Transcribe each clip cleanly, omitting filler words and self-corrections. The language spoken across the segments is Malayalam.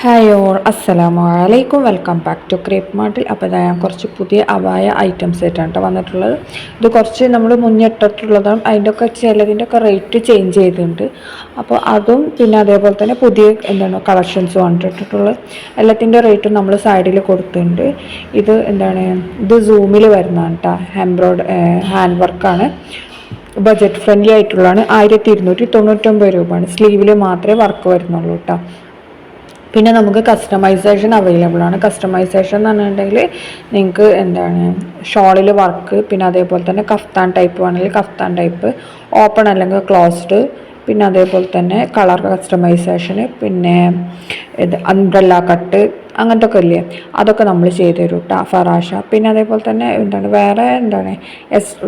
ഹായ് ഓൾ അസ്സലാമു അലൈക്കും വെൽക്കം ബാക്ക് ടു ക്രേപ്പ് മാർട്ടിൽ. അപ്പോൾ ഞാൻ കുറച്ച് പുതിയ അബായ ഐറ്റംസ് ആയിട്ടാണ് കേട്ടോ വന്നിട്ടുള്ളത്. ഇത് കുറച്ച് നമ്മൾ മുന്നിട്ടിട്ടുള്ളതാണ്. അതിൻ്റെ ഒക്കെ ചിലതിൻ്റെ ഒക്കെ റേറ്റ് ചേഞ്ച് ചെയ്തിട്ടുണ്ട്. അപ്പോൾ അതും പിന്നെ അതേപോലെ തന്നെ പുതിയ കളക്ഷൻസ് വന്നിട്ടുള്ളത് എല്ലാത്തിൻ്റെ റേറ്റും നമ്മൾ സൈഡിൽ കൊടുത്തിട്ടുണ്ട്. ഇത് സൂമിൽ വരുന്നതാണ് കേട്ടോ. ഹാൻഡ് വർക്കാണ്. ബജറ്റ് ഫ്രണ്ട്ലി ആയിട്ടുള്ളതാണ്. 1299 രൂപയാണ്. സ്ലീവിൽ മാത്രമേ വർക്ക് വരുന്നുള്ളൂ കേട്ടോ. പിന്നെ നമുക്ക് കസ്റ്റമൈസേഷൻ അവൈലബിൾ ആണ്. കസ്റ്റമൈസേഷൻ എന്ന് പറഞ്ഞിട്ടുണ്ടെങ്കിൽ നിങ്ങൾക്ക് ഷോളിൽ വർക്ക്, പിന്നെ അതേപോലെ തന്നെ കഫ്താൻ ടൈപ്പ് വേണമെങ്കിൽ കഫ്താൻ ടൈപ്പ്, ഓപ്പൺ അല്ലെങ്കിൽ ക്ലോസ്ഡ്, പിന്നെ അതേപോലെ തന്നെ കളർ കസ്റ്റമൈസേഷന്, പിന്നെ അംബ്രല്ല കട്ട് അങ്ങനത്തെ ഒക്കെ ഇല്ലേ, അതൊക്കെ നമ്മൾ ചെയ്തു തരും കേട്ടോ. ഫറാഷ പിന്നെ അതേപോലെ തന്നെ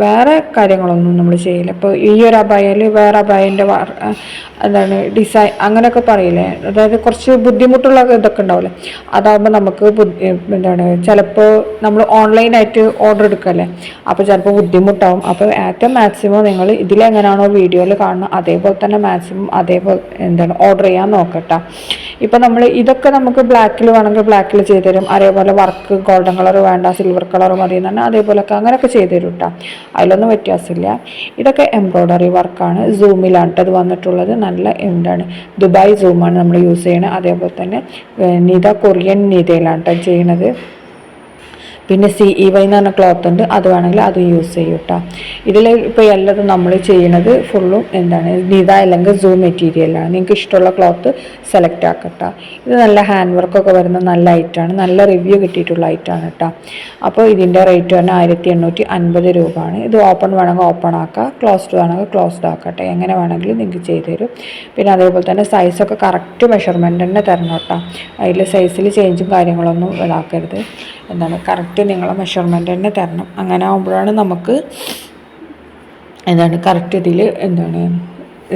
വേറെ കാര്യങ്ങളൊന്നും നമ്മൾ ചെയ്യില്ല. ഇപ്പോൾ ഈ ഒരു അബായയിൽ വേറെ അബായൻ്റെ ഡിസൈൻ അങ്ങനെയൊക്കെ പറയില്ലേ, അതായത് കുറച്ച് ബുദ്ധിമുട്ടുള്ള ഇതൊക്കെ ഉണ്ടാവില്ലേ, അതാകുമ്പോൾ നമുക്ക് ചിലപ്പോൾ നമ്മൾ ഓൺലൈനായിട്ട് ഓർഡർ എടുക്കല്ലേ, അപ്പോൾ ചിലപ്പോൾ ബുദ്ധിമുട്ടാവും. അപ്പോൾ ഏറ്റവും മാക്സിമം നിങ്ങൾ ഇതിലെങ്ങനെയാണോ വീഡിയോയിൽ കാണുന്നത് അതേപോലെ തന്നെ മാക്സിമം അതേപോലെ ഓർഡർ ചെയ്യാൻ നോക്കട്ടെ. ഇപ്പം ഇതൊക്കെ നമുക്ക് ബ്ലാക്കിൽ വേണമെങ്കിൽ ബ്ലാക്കിൽ ചെയ്തു തരും. അതേപോലെ വർക്ക് ഗോൾഡൻ കളർ വേണ്ട സിൽവർ കളർ മതി എന്ന് പറഞ്ഞാൽ അതേപോലെയൊക്കെ അങ്ങനെയൊക്കെ ചെയ്തു തരും കേട്ടോ. അതിലൊന്നും വ്യത്യാസമില്ല. ഇതൊക്കെ എംബ്രോയ്ഡറി വർക്കാണ്. സൂമിലാണ് കേട്ടോ ഇത് വന്നിട്ടുള്ളത്. നല്ല ദുബായ് സൂമാണ് നമ്മൾ യൂസ് ചെയ്യണത്. അതേപോലെ തന്നെ കൊറിയൻ നീതയിലാണ് കേട്ടോ ചെയ്യുന്നത്. പിന്നെ CEY എന്ന് പറഞ്ഞ ക്ലോത്ത് ഉണ്ട്, അത് വേണമെങ്കിൽ അത് യൂസ് ചെയ്യും കേട്ടോ. ഇതിൽ ഇപ്പോൾ എല്ലാതും നമ്മൾ ചെയ്യുന്നത് ഫുള്ളും നിത അല്ലെങ്കിൽ സൂം മെറ്റീരിയലാണ്. നിങ്ങൾക്ക് ഇഷ്ടമുള്ള ക്ലോത്ത് സെലക്ട് ആക്കട്ടോ. ഇത് നല്ല ഹാൻഡ് വർക്കൊക്കെ വരുന്ന നല്ല ഐറ്റമാണ്. നല്ല റിവ്യൂ കിട്ടിയിട്ടുള്ള ഐറ്റമാണ് കേട്ടോ. അപ്പോൾ ഇതിൻ്റെ റേറ്റ് തന്നെ 1850 രൂപയാണ്. ഇത് ഓപ്പൺ വേണമെങ്കിൽ ഓപ്പൺ ആക്കാം, ക്ലോസ്ഡ് വേണമെങ്കിൽ ക്ലോസ്ഡ് ആക്കട്ടെ. എങ്ങനെ വേണമെങ്കിലും നിങ്ങൾക്ക് ചെയ്തു തരും. പിന്നെ അതേപോലെ തന്നെ സൈസൊക്കെ കറക്റ്റ് മെഷർമെൻറ്റ് തന്നെ തരണം കേട്ടോ. അതിൽ സൈസിൽ ചേഞ്ചും കാര്യങ്ങളൊന്നും ഇതാക്കരുത്. കറക്റ്റ് നിങ്ങളെ മെഷർമെൻറ്റ് തന്നെ തരണം. അങ്ങനെ ആകുമ്പോഴാണ് നമുക്ക് കറക്റ്റ് ഇതിൽ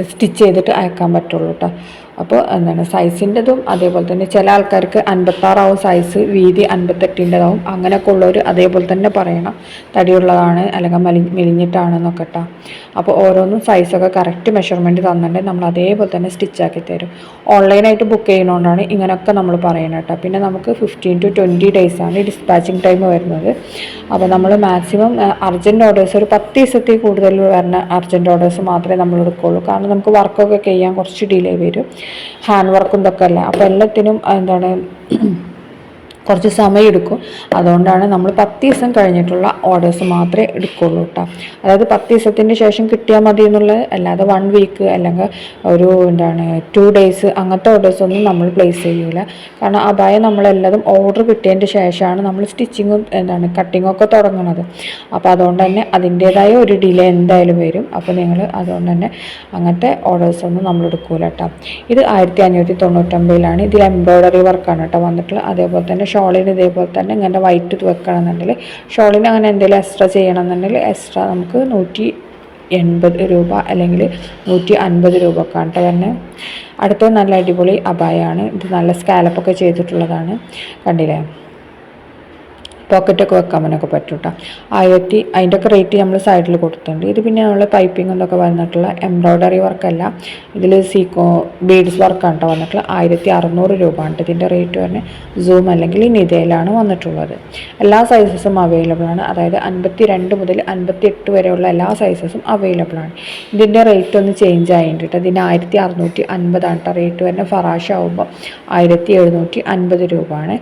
സ്റ്റിച്ച് ചെയ്തിട്ട് അയക്കാൻ പറ്റുള്ളൂ കേട്ടോ. അപ്പോൾ സൈസിൻ്റെതും അതേപോലെ തന്നെ ചില ആൾക്കാർക്ക് 56 സൈസ്, വീതി 58-ൻ്റെതാവും. അങ്ങനെയൊക്കെ ഉള്ളവർ അതേപോലെ തന്നെ പറയണം, തടിയുള്ളതാണ് അല്ലെങ്കിൽ മെലിഞ്ഞിട്ടാണെന്നൊക്കെ കേട്ടോ. അപ്പോൾ ഓരോന്നും സൈസൊക്കെ കറക്റ്റ് മെഷർമെൻറ്റ് തന്നിട്ടുണ്ടെങ്കിൽ നമ്മൾ അതേപോലെ തന്നെ സ്റ്റിച്ചാക്കി തരും. ഓൺലൈനായിട്ട് ബുക്ക് ചെയ്യുന്നതുകൊണ്ടാണ് ഇങ്ങനെയൊക്കെ നമ്മൾ പറയുന്നത് കേട്ടോ. പിന്നെ നമുക്ക് 15 to 20 ഡേയ്സാണ് ഡിസ്പാച്ചിങ് ടൈം വരുന്നത്. അപ്പോൾ നമ്മൾ മാക്സിമം അർജൻറ്റ് ഓർഡേഴ്സ് ഒരു 10 ദിവസത്തിൽ കൂടുതൽ വരുന്ന അർജൻറ്റ് ഓർഡേഴ്സ് മാത്രമേ നമ്മൾ എടുക്കുകയുള്ളൂ. കാരണം നമുക്ക് വർക്കൊക്കെ ചെയ്യാൻ കുറച്ച് ഡിലേ വരും. ഹാൻഡ് വർക്കും ഇതൊക്കെ അല്ലേ, അപ്പോൾ എല്ലാത്തിനും കുറച്ച് സമയം എടുക്കും. അതുകൊണ്ടാണ് നമ്മൾ 10 ദിവസം കഴിഞ്ഞിട്ടുള്ള ഓർഡേഴ്സ് മാത്രമേ എടുക്കുകയുള്ളൂ കേട്ടോ. അതായത് 10 ദിവസത്തിന് ശേഷം കിട്ടിയാൽ മതി എന്നുള്ളത്, അല്ലാതെ 1 വീക്ക് അല്ലെങ്കിൽ ഒരു 2 ഡേയ്സ് അങ്ങനത്തെ ഓർഡേഴ്സൊന്നും നമ്മൾ പ്ലേസ് ചെയ്യൂല. കാരണം അബായ നമ്മളെല്ലതും ഓർഡർ കിട്ടിയതിൻ്റെ ശേഷമാണ് നമ്മൾ സ്റ്റിച്ചിങ്ങും കട്ടിങ്ങൊക്കെ തുടങ്ങുന്നത്. അപ്പോൾ അതുകൊണ്ട് തന്നെ അതിൻ്റേതായ ഒരു ഡിലേ എന്തായാലും വരും. അപ്പോൾ നിങ്ങൾ അതുകൊണ്ട് തന്നെ അങ്ങനത്തെ ഓർഡേഴ്സൊന്നും നമ്മൾ എടുക്കൂല കേട്ടോ. ഇത് 1599 ഇതിൽ എംബ്രോയ്ഡറി വർക്കാണ് കേട്ടോ വന്നിട്ടുള്ളത്. അതേപോലെ തന്നെ ഷോളിന് ഇതേപോലെ തന്നെ ഇങ്ങനെ വൈറ്റ് വെക്കണമെന്നുണ്ടെങ്കിൽ, ഷോളിന് അങ്ങനെ എന്തെങ്കിലും എക്സ്ട്രാ ചെയ്യണമെന്നുണ്ടെങ്കിൽ എക്സ്ട്രാ നമുക്ക് 180 രൂപ അല്ലെങ്കിൽ 150 രൂപ ഒക്കെ കേട്ടോ തന്നെ. അടുത്ത നല്ല അടിപൊളി അബായാണ്. ഇത് നല്ല സ്കാലപ്പൊക്കെ ചെയ്തിട്ടുള്ളതാണ്, കണ്ടില്ലേ. പോക്കറ്റൊക്കെ വെക്കാനൊക്കെ പറ്റും കേട്ടോ. അതിൻ്റെ ഒക്കെ റേറ്റ് നമ്മൾ സൈഡിൽ കൊടുത്തിട്ടുണ്ട്. ഇത് പിന്നെ നമ്മൾ പൈപ്പിംഗ് എന്നൊക്കെ വന്നിട്ടുള്ള എംബ്രോയ്ഡറി വർക്കല്ല, ഇതിൽ ബീഡ്സ് വർക്കാണ് കേട്ടോ വന്നിട്ടുള്ള. 1600 രൂപയാണ് ഇതിൻ്റെ റേറ്റ് തന്നെ. സൂം അല്ലെങ്കിൽ നിതയിലാണ് വന്നിട്ടുള്ളത്. എല്ലാ സൈസസും അവൈലബിൾ ആണ്. അതായത് 52 മുതൽ 58 വരെയുള്ള എല്ലാ സൈസസും അവൈലബിൾ ആണ്. ഇതിൻ്റെ റേറ്റ് ഒന്ന് ചേഞ്ച് ആയിട്ടുണ്ട്. ഇതിന് 1650 കേട്ടോ റേറ്റ് വരുന്നത്. ഫറാഷ ആകുമ്പോൾ 1750 രൂപയാണ്.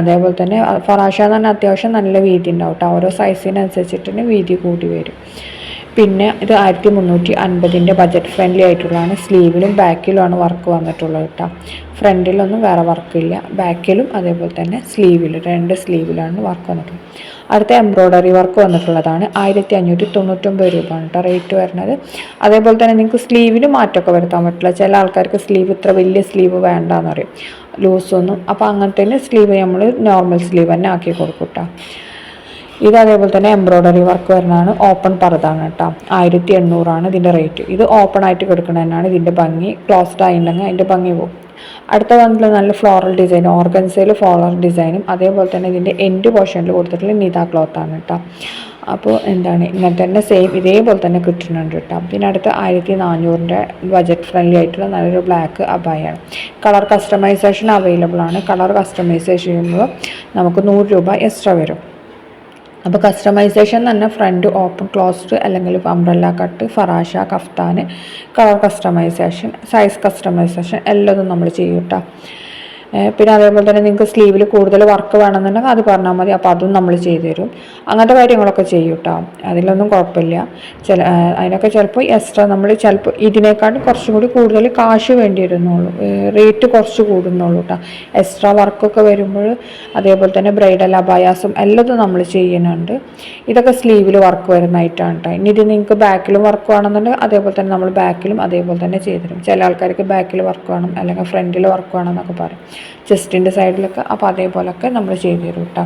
അതേപോലെ തന്നെ ഫറാഷ എന്ന് പറഞ്ഞാൽ അത്യാവശ്യം നല്ല വീതി ഉണ്ടാവും കേട്ടോ. ഓരോ സൈസിനനുസരിച്ചിട്ട് തന്നെ വീതി കൂടി വരും. പിന്നെ ഇത് 1350 ബജറ്റ് ഫ്രണ്ട്ലി ആയിട്ടുള്ളതാണ്. സ്ലീവിലും ബാക്കിലുമാണ് വർക്ക് വന്നിട്ടുള്ളത് കേട്ടോ. ഫ്രണ്ടിലൊന്നും വേറെ വർക്കില്ല, ബാക്കിലും അതേപോലെ തന്നെ സ്ലീവിലും 2 സ്ലീവിലാണ് വർക്ക് വന്നിട്ടുള്ളത്. അടുത്ത എംബ്രോയ്ഡറി വർക്ക് വന്നിട്ടുള്ളതാണ്. 1599 രൂപയാണ് കേട്ടോ റേറ്റ് വരുന്നത്. അതേപോലെ തന്നെ നിങ്ങൾക്ക് സ്ലീവിന് മാറ്റമൊക്കെ വരുത്താൻ പറ്റില്ല. ചില ആൾക്കാർക്ക് സ്ലീവ് ഇത്ര വലിയ സ്ലീവ് വേണ്ടാന്ന് പറയും, ലൂസൊന്നും. അപ്പോൾ അങ്ങനത്തെ തന്നെ സ്ലീവ് നമ്മൾ നോർമൽ സ്ലീവ് തന്നെ ആക്കി കൊടുക്കും കേട്ടോ. ഇത് അതേപോലെ തന്നെ എംബ്രോയ്ഡറി വർക്ക് വരുന്നതാണ്. ഓപ്പൺ പർദ്ദാണ് കേട്ടോ. 1800 ഇതിൻ്റെ റേറ്റ്. ഇത് ഓപ്പൺ ആയിട്ട് കൊടുക്കുന്നതന്നെയാണ് ഇതിൻ്റെ ഭംഗി. ക്ലോസ്ഡ് ആയിട്ടുണ്ടെങ്കിൽ അതിൻ്റെ ഭംഗി പോകും. അടുത്ത വന്നിട്ടുള്ള നല്ല ഫ്ലോറൽ ഡിസൈൻ, ഓർഗൻസയിൽ ഫ്ലോറൽ ഡിസൈനും അതേപോലെ തന്നെ ഇതിൻ്റെ എൻഡ് പോർഷനിൽ കൊടുത്തിട്ടുള്ള നിത ക്ലോത്താണ് കേട്ടോ. അപ്പോൾ എന്താണ് ഇങ്ങനെ തന്നെ സെയിം ഇതേപോലെ തന്നെ കിട്ടുന്നുണ്ട് കേട്ടോ. പിന്നെ അടുത്ത് 1400 ബജറ്റ് ഫ്രണ്ട്ലി ആയിട്ടുള്ള നല്ലൊരു ബ്ലാക്ക് അബായാണ്. കളർ കസ്റ്റമൈസേഷൻ അവൈലബിൾ ആണ്. കളർ കസ്റ്റമൈസേഷൻ ചെയ്യുമ്പോൾ നമുക്ക് 100 രൂപ എക്സ്ട്രാ വരും. അപ്പോൾ കസ്റ്റമൈസേഷൻ തന്നെ ഫ്രണ്ട് ഓപ്പൺ ക്ലോസ്ഡ് അല്ലെങ്കിൽ അംബ്രല്ല കട്ട്, ഫറാഷ, കഫ്താൻ, കളർ കസ്റ്റമൈസേഷൻ, സൈസ് കസ്റ്റമൈസേഷൻ എല്ലാതും നമ്മൾ ചെയ്യും കേട്ടോ. പിന്നെ അതേപോലെ തന്നെ നിങ്ങൾക്ക് സ്ലീവിൽ കൂടുതൽ വർക്ക് വേണമെന്നുണ്ടെങ്കിൽ അത് പറഞ്ഞാൽ മതി, അപ്പോൾ അതും നമ്മൾ ചെയ്തു തരും. അങ്ങനത്തെ കാര്യങ്ങളൊക്കെ ചെയ്യും കേട്ടോ, അതിലൊന്നും കുഴപ്പമില്ല. അതിനൊക്കെ ചിലപ്പോൾ എക്സ്ട്രാ നമ്മൾ ചിലപ്പോൾ ഇതിനേക്കാളും കുറച്ചും കൂടി കൂടുതൽ കാശ് വേണ്ടി വരുന്നുള്ളൂ, റേറ്റ് കുറച്ച് കൂടുന്നുള്ളൂ കേട്ടോ എക്സ്ട്രാ വർക്കൊക്കെ വരുമ്പോൾ. അതേപോലെ തന്നെ ബ്രൈഡൽ അബായാസും എല്ലാതും നമ്മൾ ചെയ്യുന്നുണ്ട്. ഇതൊക്കെ സ്ലീവിൽ വർക്ക് വരുന്നതായിട്ടാണ് കേട്ടോ. ഇനി ഇത് നിങ്ങൾക്ക് ബാക്കിലും വർക്ക് വേണമെന്നുണ്ടെങ്കിൽ അതേപോലെ തന്നെ നമ്മൾ ബാക്കിലും അതേപോലെ തന്നെ ചെയ്തു തരും. ചില ആൾക്കാർക്ക് ബാക്കിൽ വർക്ക് വേണം അല്ലെങ്കിൽ ഫ്രണ്ടിൽ വർക്ക് വേണം എന്നൊക്കെ പറയും, ചെസ്റ്റിൻ്റെ സൈഡിലൊക്കെ. അപ്പോൾ അതേപോലൊക്കെ നമ്മൾ ചെയ്തു തരും കേട്ടോ.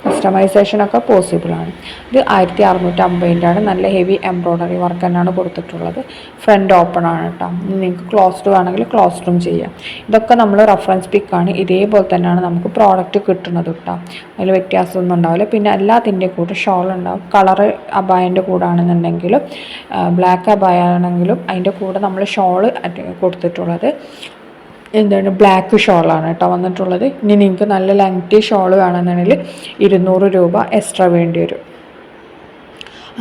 കസ്റ്റമൈസേഷനൊക്കെ പോസിബിളാണ്. ഇത് 1650 നല്ല ഹെവി എംബ്രോയ്ഡറി വർക്ക് തന്നെയാണ് കൊടുത്തിട്ടുള്ളത്. ഫ്രണ്ട് ഓപ്പൺ ആണ് കേട്ടോ. നിങ്ങൾക്ക് ക്ലോസ്ഡ് വേണമെങ്കിൽ ക്ലോസ്ഡും ചെയ്യാം. ഇതൊക്കെ നമ്മൾ റെഫറൻസ് പിക്കാണ്. ഇതേപോലെ തന്നെയാണ് നമുക്ക് പ്രോഡക്റ്റ് കിട്ടുന്നത് കേട്ടോ, അതിൽ വ്യത്യാസമൊന്നും ഉണ്ടാവില്ല. പിന്നെ എല്ലാത്തിൻ്റെ കൂടെ ഷോൾ ഉണ്ടാവും. കളറ് അബായൻ്റെ കൂടെ ആണെന്നുണ്ടെങ്കിലും ബ്ലാക്ക് അബായ ആണെങ്കിലും അതിൻ്റെ കൂടെ നമ്മൾ ഷോള് കൊടുത്തിട്ടുള്ളത് എന്താണ് ബ്ലാക്ക് ഷോളാണ് കേട്ടോ വന്നിട്ടുള്ളത്. ഇനി നിങ്ങൾക്ക് നല്ല ലെങ്തി ഷോൾ വേണമെന്നുണ്ടെങ്കിൽ 200 രൂപ എക്സ്ട്രാ വേണ്ടി വരും.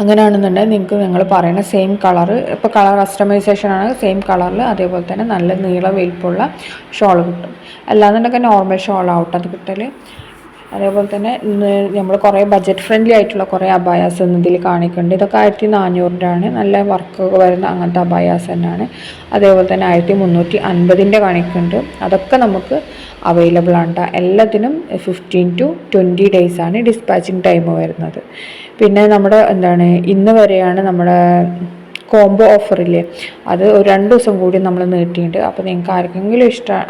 അങ്ങനെയാണെന്നുണ്ടെങ്കിൽ നിങ്ങൾക്ക് നിങ്ങൾ പറയുന്ന സെയിം കളറ്, ഇപ്പോൾ കളർ കസ്റ്റമൈസേഷൻ ആണ് സെയിം കളറിൽ അതേപോലെ തന്നെ നല്ല നീളം വലിപ്പമുള്ള ഷോൾ കിട്ടും. അല്ലാന്നുണ്ടെങ്കിൽ നോർമൽ ഷോൾ ആവട്ടെ അത് കിട്ടൽ. അതേപോലെ തന്നെ നമ്മൾ കുറേ ബഡ്ജറ്റ് ഫ്രണ്ട്ലി ആയിട്ടുള്ള കുറേ അബായാസ് ഇതിൽ കാണിക്കുന്നുണ്ട്. ഇതൊക്കെ 1400 നല്ല വർക്കൊക്കെ വരുന്ന അങ്ങനത്തെ അബായാസ് തന്നെയാണ്. അതേപോലെ തന്നെ 1350 കാണിക്കുന്നുണ്ട്. അതൊക്കെ നമുക്ക് അവൈലബിൾ ആണ്. എല്ലാത്തിനും 15 to 20 ഡേയ്സാണ് ഡിസ്പാച്ചിങ് ടൈം വരുന്നത്. പിന്നെ നമ്മുടെ എന്താണ് ഇന്ന് വരെയാണ് നമ്മുടെ കോംബോ ഓഫറില്ലേ, അത് ഒരു 2 ദിവസം കൂടി നമ്മൾ നീട്ടിയിട്ടുണ്ട്. അപ്പോൾ നിങ്ങൾക്ക് ആർക്കെങ്കിലും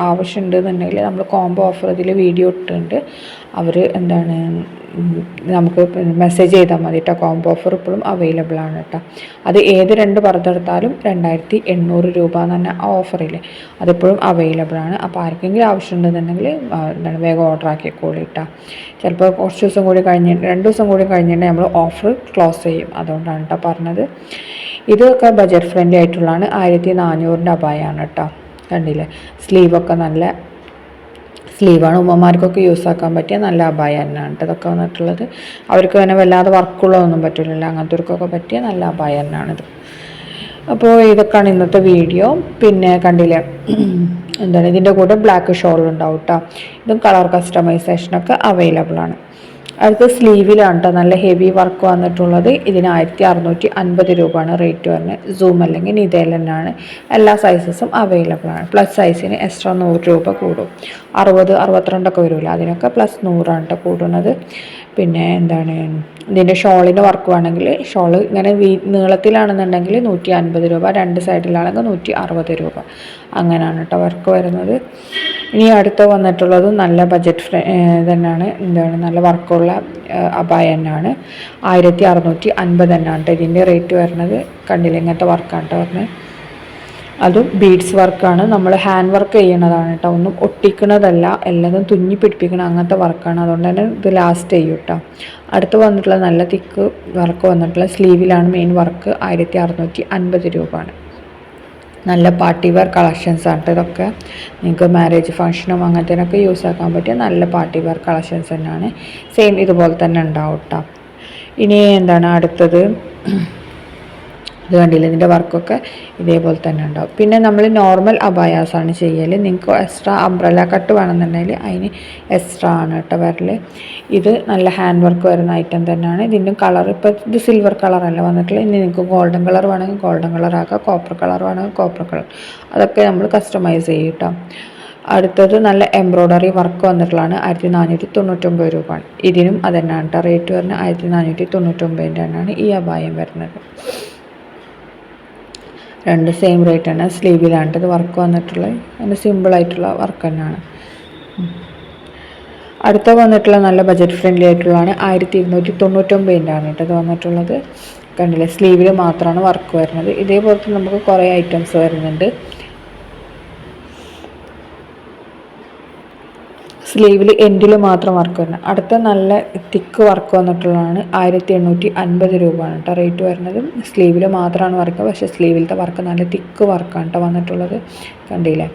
ആവശ്യമുണ്ടെന്നുണ്ടെങ്കിൽ നമ്മൾ കോംബോ ഓഫർ ഇതിൽ വീഡിയോ ഇട്ടിട്ടുണ്ട്. അവർ എന്താണ് നമുക്ക് മെസ്സേജ് ചെയ്താൽ മതി കേട്ടോ. കോംബോ ഓഫർ ഇപ്പോഴും അവൈലബിൾ ആണ് കേട്ടോ. അത് ഏത് 2 പർദ്ദ 2800 രൂപ എന്ന് പറഞ്ഞാൽ ആ ഓഫറില്ലേ അതിപ്പോഴും അവൈലബിൾ ആണ്. അപ്പോൾ ആർക്കെങ്കിലും ആവശ്യമുണ്ടെന്നുണ്ടെങ്കിൽ എന്താണ് വേഗം ഓർഡർ ആക്കിക്കോളൂ കേട്ടോ. ചിലപ്പോൾ കുറച്ച് ദിവസം കൂടി 2 ദിവസം കൂടി കഴിഞ്ഞിട്ടുണ്ടെങ്കിൽ നമ്മൾ ഓഫർ ക്ലോസ് ചെയ്യും. അതുകൊണ്ടാണ് കേട്ടോ പറഞ്ഞത്. ഇതൊക്കെ ബജറ്റ് ഫ്രണ്ട്ലി ആയിട്ടുള്ളതാണ്. 1400 അബായാണ് കേട്ടോ. കണ്ടില്ലേ, സ്ലീവൊക്കെ നല്ല സ്ലീവാണ്. ഉമ്മമാർക്കൊക്കെ യൂസ് ആക്കാൻ പറ്റിയ നല്ല അബായ തന്നെയാണ് ഇതൊക്കെ വന്നിട്ടുള്ളത്. അവർക്ക് തന്നെ വല്ലാതെ വർക്കുള്ളതൊന്നും പറ്റില്ലല്ലോ, അങ്ങനത്തെവർക്കൊക്കെ പറ്റിയ നല്ല അബായ തന്നെയാണിത്. അപ്പോൾ ഇതൊക്കെയാണ് ഇന്നത്തെ വീഡിയോ. പിന്നെ കണ്ടില്ലേ എന്താണ് ഇതിൻ്റെ കൂടെ ബ്ലാക്ക് ഷോൾ ഉണ്ടാവും കേട്ടോ. ഇതും കളർ കസ്റ്റമൈസേഷനൊക്കെ അവൈലബിൾ ആണ്. അടുത്ത സ്ലീവിലാണ് കേട്ടോ നല്ല ഹെവി വർക്ക് വന്നിട്ടുള്ളത്. ഇതിന് 1650 രൂപയാണ് റേറ്റ് വരുന്നത്. സൂം അല്ലെങ്കിൽ നിതേൽ തന്നെയാണ്. എല്ലാ സൈസസും അവൈലബിൾ ആണ്. പ്ലസ് സൈസിന് എക്സ്ട്രാ 100 രൂപ കൂടും. 60, 62 വരുമല്ലോ, അതിനൊക്കെ പ്ലസ് 100 കേട്ടോ കൂടുന്നത്. പിന്നെ എന്താണ് ഇതിൻ്റെ ഷോളിന് വർക്ക് വേണമെങ്കിൽ ഷോൾ ഇങ്ങനെ നീളത്തിലാണെന്നുണ്ടെങ്കിൽ 150 രൂപ, 2 സൈഡിലാണെങ്കിൽ 160 രൂപ, അങ്ങനെയാണ് കേട്ടോ വർക്ക് വരുന്നത്. ഇനി അടുത്ത് വന്നിട്ടുള്ളത് നല്ല ബജറ്റ് തന്നെയാണ്. എന്താണ് നല്ല വർക്കുള്ള അബായ തന്നെയാണ്. 1650 തന്നെയാണ് കേട്ടോ ഇതിൻ്റെ റേറ്റ് വരുന്നത്. കണ്ടില്ല ഇങ്ങനത്തെ വർക്കാണ് കേട്ടോ വരുന്നത്. അതും ബീഡ്സ് വർക്കാണ്. നമ്മൾ ഹാൻഡ് വർക്ക് ചെയ്യുന്നതാണ് കേട്ടോ, ഒന്നും ഒട്ടിക്കുന്നതല്ല, എല്ലാതും തുന്നി പിടിപ്പിക്കണം അങ്ങനത്തെ വർക്കാണ്. അതുകൊണ്ട് തന്നെ ഇത് ലാസ്റ്റ് ചെയ്യും കേട്ടോ. അടുത്ത് വന്നിട്ടുള്ള നല്ല തിക്ക് വർക്ക് വന്നിട്ടുള്ള സ്ലീവിലാണ് മെയിൻ വർക്ക്. 1650 രൂപയാണ്. നല്ല പാർട്ടി വെയർ കളക്ഷൻസ് ആണ് ഇതൊക്കെ. നിങ്ങൾക്ക് മാരേജ് ഫംഗ്ഷനും അങ്ങനത്തേനൊക്കെ യൂസ് ആക്കാൻ പറ്റിയ നല്ല പാർട്ടി വെയർ കളക്ഷൻസ് തന്നെയാണ്. സെയിം ഇതുപോലെ തന്നെ ഉണ്ടാവും കേട്ടോ. ഇനി എന്താണ് അടുത്തത്, ഇത് കണ്ടില്ല ഇതിൻ്റെ വർക്കൊക്കെ ഇതേപോലെ തന്നെ ഉണ്ടാവും. പിന്നെ നമ്മൾ നോർമൽ അബായാസാണ് ചെയ്യൽ. നിങ്ങൾക്ക് എക്സ്ട്രാ അംബ്രല്ല കട്ട് വേണമെന്നുണ്ടെങ്കിൽ അതിന് എക്സ്ട്രാ ആണ് കേട്ടോ വരൽ. ഇത് നല്ല ഹാൻഡ് വർക്ക് വരുന്ന ഐറ്റം തന്നെയാണ്. ഇതിൻ്റെ കളർ ഇപ്പോൾ ഇത് സിൽവർ കളറല്ല വന്നിട്ടുള്ളത്. ഇനി നിങ്ങൾക്ക് ഗോൾഡൻ കളർ വേണമെങ്കിൽ ഗോൾഡൻ കളർ ആക്കാം, കോപ്പർ കളർ വേണമെങ്കിൽ കോപ്പർ കളർ, അതൊക്കെ നമ്മൾ കസ്റ്റമൈസ് ചെയ്യും കേട്ടോ. അടുത്തത് നല്ല എംബ്രോയ്ഡറി വർക്ക് വന്നിട്ടുള്ളതാണ്. 1499 രൂപയാണ്. ഇതിനും അതന്നെയാണ് കേട്ടോ റേറ്റ് വരുന്നത്. 1499 തന്നെയാണ് ഈ അബായം വരുന്നത്. 2 സെയിം റേറ്റ് തന്നെ. സ്ലീവിലാണ് ഇത് വർക്ക് വന്നിട്ടുള്ളത്. അതിന് സിമ്പിളായിട്ടുള്ള വർക്ക് തന്നെയാണ്. അടുത്ത വന്നിട്ടുള്ള നല്ല ബജറ്റ് ഫ്രണ്ട്ലി ആയിട്ടുള്ളതാണ്. 1299 കേട്ടോ ഇത് വന്നിട്ടുള്ളത്. കണ്ടില്ലേ സ്ലീവിൽ മാത്രമാണ് വർക്ക് വരുന്നത്. ഇതേപോലത്തെ നമുക്ക് കുറേ ഐറ്റംസ് വരുന്നുണ്ട്. സ്ലീവിൽ എൻഡിൽ മാത്രം വർക്ക് വരുന്നത്. അടുത്ത നല്ല തിക്ക് വർക്ക് വന്നിട്ടുള്ളതാണ് 1850 രൂപയാണ് കേട്ടോ റേറ്റ് വരുന്നത്. സ്ലീവിൽ മാത്രമാണ് വർക്ക്, പക്ഷേ സ്ലീവിലത്തെ വർക്ക് നല്ല തിക്ക് വർക്കാണ് കേട്ടോ വന്നിട്ടുള്ളത്. കണ്ടില്ലേ,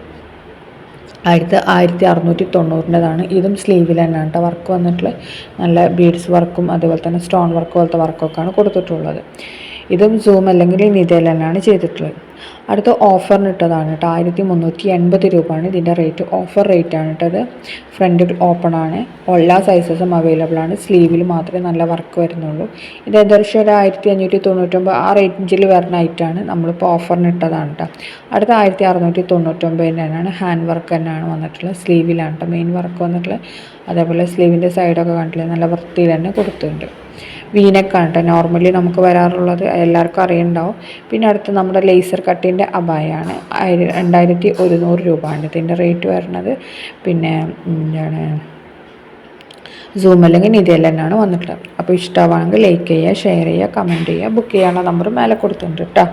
1690 ഇതും സ്ലീവിൽ തന്നെയാണ് കേട്ടോ വർക്ക് വന്നിട്ടുള്ളത്. നല്ല ബീഡ്സ് വർക്കും അതുപോലെ തന്നെ സ്റ്റോൺ വർക്ക് പോലത്തെ വർക്കൊക്കെയാണ് കൊടുത്തിട്ടുള്ളത്. ഇതും സൂം അല്ലെങ്കിൽ നിതയിൽ തന്നെയാണ് ചെയ്തിട്ടുള്ളത്. അടുത്ത ഓഫറിന് ഇട്ടതാണ് കേട്ടോ, 1380 രൂപയാണ് ഇതിൻ്റെ റേറ്റ്. ഓഫർ റേറ്റ് ആണ് കേട്ടത്. ഫ്രണ്ട് ഓപ്പൺ ആണ്, എല്ലാ സൈസസും അവൈലബിൾ ആണ്. സ്ലീവിൽ മാത്രമേ നല്ല വർക്ക് വരുന്നുള്ളൂ. ഇത് ഏകദേശം ഒരു 1599 ആ റേഞ്ചിൽ വരുന്ന ഐറ്റാണ്. നമ്മളിപ്പോൾ ഓഫറിന് ഇട്ടതാണ് കേട്ടോ. അടുത്ത 1699 തന്നെയാണ്. ഹാൻഡ് വർക്ക് തന്നെയാണ് വന്നിട്ടുള്ളത്. സ്ലീവിലാണ് കേട്ടോ മെയിൻ വർക്ക് വന്നിട്ടുള്ളത്. അതേപോലെ സ്ലീവിൻ്റെ സൈഡൊക്കെ കണ്ടില്ലേ, നല്ല വൃത്തിയിൽ തന്നെ കൊടുത്തിട്ടുണ്ട്. വീനക്കാണ് കേട്ടോ നോർമലി നമുക്ക് വരാറുള്ളത്, എല്ലാവർക്കും അറിയുന്നുണ്ടാവും. പിന്നെ അടുത്ത് നമ്മുടെ ലേസർ കട്ടിൻ്റെ അബായാണ്. 2100 രൂപയാണ് ഇതിൻ്റെ റേറ്റ് വരുന്നത്. പിന്നെ എന്താണ് സൂം അല്ലെങ്കിൽ നിതയിൽ തന്നെയാണ് വന്നിട്ടുള്ളത്. അപ്പോൾ ഇഷ്ടമാണെങ്കിൽ ലൈക്ക് ചെയ്യുക, ഷെയർ ചെയ്യുക, കമൻറ്റ് ചെയ്യുക. ബുക്ക് ചെയ്യാനുള്ള നമ്പർ മേലെ കൊടുത്തിട്ടുണ്ട് കേട്ടോ.